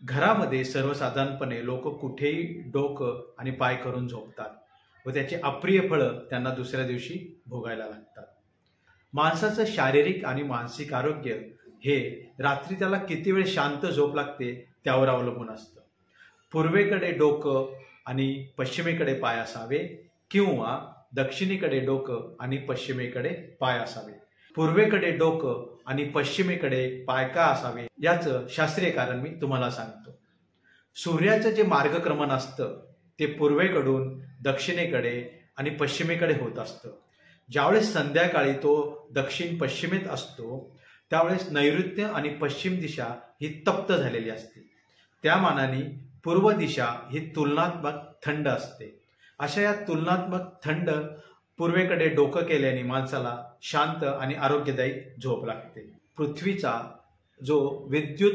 घरामध्ये सर्वसाधारणपणे लोक कुठेही डोकं आणि पाय करून झोपतात व त्याची अप्रिय फळं त्यांना दुसऱ्या दिवशी भोगायला लागतात. माणसाचं शारीरिक आणि मानसिक आरोग्य हे रात्री त्याला किती वेळ शांत झोप लागते त्यावर अवलंबून असतं. पूर्वेकडे डोकं आणि पश्चिमेकडे पाय असावे किंवा दक्षिणेकडे डोकं आणि पश्चिमेकडे पाय असावे. पूर्वेकडे डोकं आणि पश्चिमेकडे पाय का असावे याचं शास्त्रीय कारण मी तुम्हाला सांगतो. सूर्याचं जे मार्गक्रमण असतं ते पूर्वेकडून दक्षिणेकडे आणि पश्चिमेकडे होत असतं. ज्यावेळेस संध्याकाळी तो दक्षिण पश्चिमेत असतो त्यावेळेस नैऋत्य आणि पश्चिम दिशा ही तप्त झालेली असते. त्या मानाने पूर्व दिशा ही तुलनात्मक थंड असते. अशा या तुलनात्मक थंड पूर्वेकडे डोकं केल्याने माणसाला शांत आणि आरोग्यदायी झोप लागते. पृथ्वीचा जो विद्युत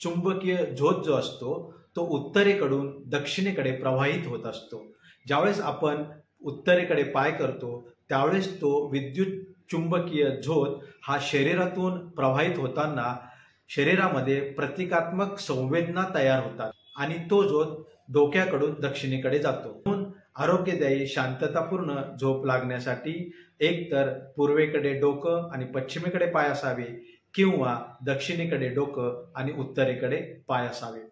चुंबकीय झोत जो असतो तो उत्तरेकडून दक्षिणेकडे प्रवाहित होत असतो. ज्यावेळेस आपण उत्तरेकडे पाय करतो त्यावेळेस तो विद्युत चुंबकीय झोत हा शरीरातून प्रवाहित होताना शरीरामध्ये प्रतिकात्मक संवेदना तयार होतात आणि तो झोत डोक्याकडून दक्षिणेकडे जातो. म्हणून आरोग्यदायी शांततापूर्ण झोप लागण्यासाठी एकतर पूर्वेकडे डोकं आणि पश्चिमेकडे पाय असावे किंवा दक्षिणेकडे डोकं आणि उत्तरेकडे पाय असावे.